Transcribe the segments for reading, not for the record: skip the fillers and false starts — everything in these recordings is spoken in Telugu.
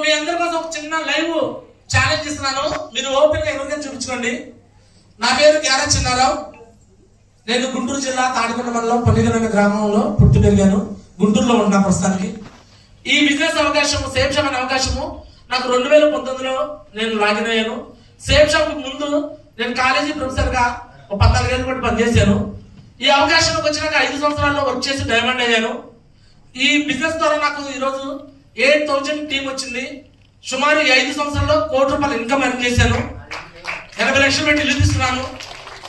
మీ అందరి కోసం ఒక చిన్న లైవ్ ఛాలెంజ్ ఇస్తున్నాను. మీరు ఓపెన్ గా ఎవరికైనా చూపించుకోండి. నా పేరు గ్యారా చిన్నారావు. నేను గుంటూరు జిల్లా తాడికొండ మండలం పల్లిగన గ్రామంలో పుట్టి పెరిగాను. గుంటూరులో ఉన్నా ప్రస్తుతానికి. ఈ బిజినెస్ అవకాశము, సేమ్ షాప్ అనే అవకాశము నాకు 2019లో నేను లాగిన్ అయ్యాను. సేమ్ షాప్ ముందు నేను కాలేజీ ప్రొఫెసర్ గా 14 ఏళ్ళు కూడా పనిచేశాను. ఈ అవకాశంలోకి వచ్చినాక 5 సంవత్సరాల్లో వర్క్ చేసి డైమండ్ అయ్యాను. ఈ బిజినెస్ ద్వారా నాకు ఈరోజు 8,000 టీం వచ్చింది. సుమారు 5 సంవత్సరాల్లో ₹1 కోటి ఇన్కమ్ ఎర్న్ చేశాను. 80 లక్షలు పెట్టి ఇల్లు తీసుకున్నాను.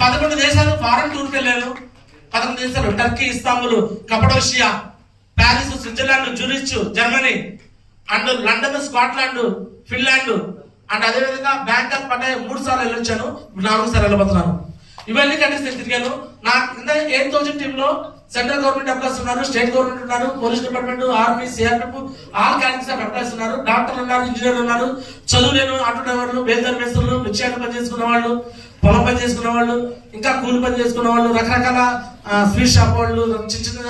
11 దేశాలు ఫారెన్ టూర్కి వెళ్ళాను. 11 దేశాలు Turkey, Istanbul, Cappadocia, Paris, Switzerland, Zurich, Germany and London, Scotland, Finland and అదేవిధంగా బ్యాంకాక్, పటాయ్ 3 సార్లు వెళ్ళొచ్చాను. 4 సార్లు వెళ్ళబోతున్నాను. ఇవన్నీ కంట్రీస్ నేను తిరిగాను. నా కింద 8,000 టీంలో సెంట్రల్ గవర్నమెంట్ ఎంప్లాయీస్ ఉన్నారు, స్టేట్ గవర్నమెంట్ ఉన్నారు, police department, army, CRPF, all categories of employees ఉన్నారు, డాక్టర్లు ఉన్నారు, ఇంజనీర్లు ఉన్నారు, చదువు లేని ఆటో డ్రైవర్లు, బేల్దార్ మేస్త్రులు, మిర్చి పని చేసుకున్న వాళ్ళు, పొలం పని చేసుకున్న వాళ్ళు, ఇంకా కూలి పని చేసుకున్న వాళ్ళు, రకరకాల స్వీట్ షాప్ వాళ్ళు, చిన్న చిన్న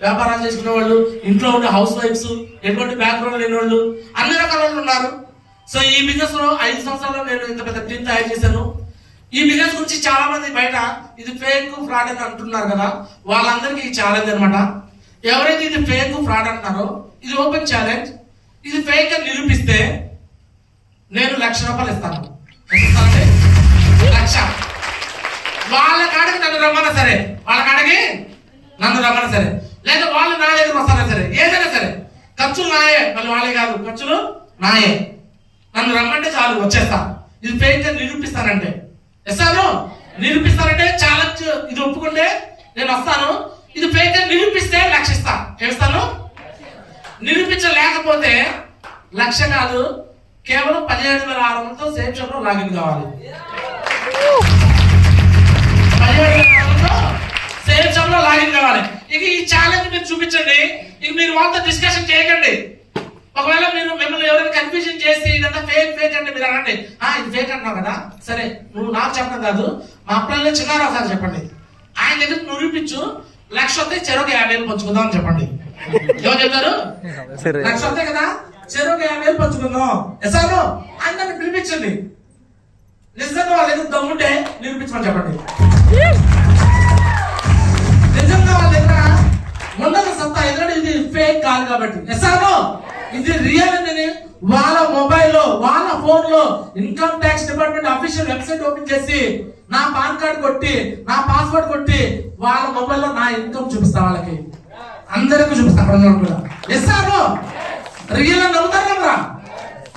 వ్యాపారాలు చేసుకునే వాళ్ళు, ఇంట్లో ఉండే హౌస్ వైఫ్స్, ఎటువంటి బ్యాక్గ్రౌండ్ లేని వాళ్ళు, అన్ని రకాల వాళ్ళు ఉన్నారు. సో ఈ బిజినెస్ లో 5 సంవత్సరాల్లో నేను ఇంత పెద్ద టీం తయారు చేశాను. ఈ బిజినెస్ గురించి చాలా మంది బయట ఇది ఫేక్, ఫ్రాడ్ అని అంటున్నారు కదా, వాళ్ళందరికీ ఈ ఛాలెంజ్ అనమాట. ఎవరైతే ఇది ఫేక్, ఫ్రాడ్ అంటున్నారో ఇది ఓపెన్ ఛాలెంజ్. ఇది ఫేక్ అని నిరూపిస్తే నేను ₹1,00,000 ఇస్తాను. ఎంత ఇస్తానంటే 1,00,000. వాళ్ళ కాడికి నన్ను రమ్మన్నా సరే, లేదా వాళ్ళు నా దగ్గర వస్తారా సరే, ఏదైనా సరే, ఖర్చులు నాయే, మళ్ళీ వాళ్ళే కాదు, ఖర్చులు నాయే. నన్ను రమ్మంటే చాలు, వచ్చేస్తా. ఇది ఫేక్ అని నిరూపిస్తానంటే ఇస్తాను. నిరూపిస్తానంటే ఛాలెంజ్ ఇది ఒప్పుకుంటే నేను వస్తాను. ఇది ఫేక్ అని నిరూపిస్తే 1,00,000 ఇస్తా. ఏమిస్తాను? నిరూపించలేకపోతే 1,00,000 కాదు, కేవలం 17,600తో సేమ్ షాప్ లో లాగిన్ కావాలి. 17,600తో సేమ్ షాప్ లో లాగిన్ కావాలి. ఇక ఈ ఛాలెంజ్ మీరు చూపించండి. ఇక మీరు వాళ్ళతో డిస్కషన్ చేయకండి. ఒకవేళ మిమ్మల్ని ఎవరైనా కన్ఫ్యూజన్ చేసి ఇదంతా ఫేక్ అంటే మీరు అనండి, ఇది ఫేక్ అంటున్నావు కదా, సరే నువ్వు నాకు చెప్పడం కాదు, మా అప్పుడైనా చిన్నారావు సార్ చెప్పండి, ఆయన దగ్గర నిరూపించు, 1,00,000 వస్తే చెరువుకి 50,000 పంచుకుందాం అని చెప్పండి. ఎవరు చెప్తారు? 1,00,000 వస్తే కదా, చెరువుకి 50,000 పంచుకుందాం. ఎసాను ఆయన నన్ను పిలిపించండి. నిజంగా వాళ్ళ దగ్గర దమ్ముంటే నిరూపించమని చెప్పండి. నిజంగా వాళ్ళ దగ్గర ఉండదు సత్తా, ఎందుకంటే ఇది ఫేక్ కాదు కాబట్టి. ఎసాను ఇది రియల్ అని వాళ్ళ మొబైల్లో, వాళ్ళ ఫోన్ లో income tax department official website open చేసి నా పాన్ కార్డ్ కొట్టి, నా పాస్వర్డ్ కొట్టి వాళ్ళ మొబైల్లో నా ఇన్కమ్ చూపిస్తా, వాళ్ళకి అందరికీ చూపిస్తా. కూడా ఎస్ఆర్ రియల్ అని నమ్ముతారా?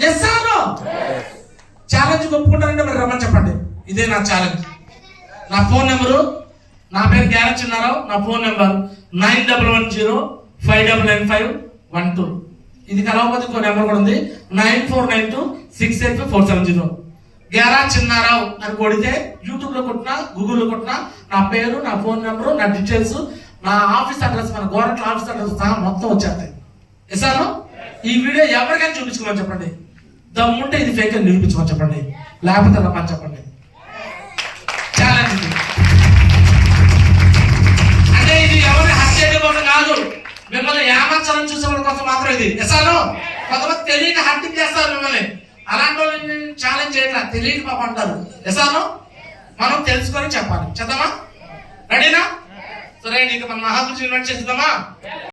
ఎస్ఆర్ ఛాలెంజ్ ఒప్పుకుంటారంటే మీరు రమ్మని చెప్పండి. ఇదే నా ఛాలెంజ్. నా ఫోన్ నెంబరు, నా పేరు గ్యారా చిన్నారావు. నా ఫోన్ నెంబర్ 9110599512. ఇది కలవకపోతే ఇంకో నెంబర్ కూడా ఉంది, 9492685470. గ్యారా చిన్నారావు అని కొడితే యూట్యూబ్ లో కొట్టినా, గూగుల్లో కొట్టినా నా పేరు, నా ఫోన్ నెంబరు, నా డీటెయిల్స్, నా ఆఫీస్ అడ్రస్, మన గవర్నమెంట్ ఆఫీస్ అడ్రస్ సహా మొత్తం వచ్చేస్తాయి. ఎసాను ఈ వీడియో ఎవరికైనా చూపించుకోమని చెప్పండి. దమ్ముంటే ఇది ఫేక్ అని నిరూపించమని చెప్పండి, లేకపోతే రమ్మని చెప్పండి. ఛాలెంజ్ అంటే ఇది ఎవరిని హత్య చేయడం కోసం కాదు, మిమ్మల్ని ఏమార్చాలని చూసేవాళ్ళ కోసం మాత్రం ఇది. ఎసాను కొంతమంది తెలియక హత్య చేస్తారు మిమ్మల్ని, అలాంటి వాళ్ళని ఛాలెంజ్ చేయట్లా, తెలియక పాప అంటారు. ఎసాను మనం తెలుసుకొని చెప్పాలి. చేద్దామా? రెడీనా? సరే, నీకు మన మహాపురుషులు ఇన్వైట్ చేద్దామా?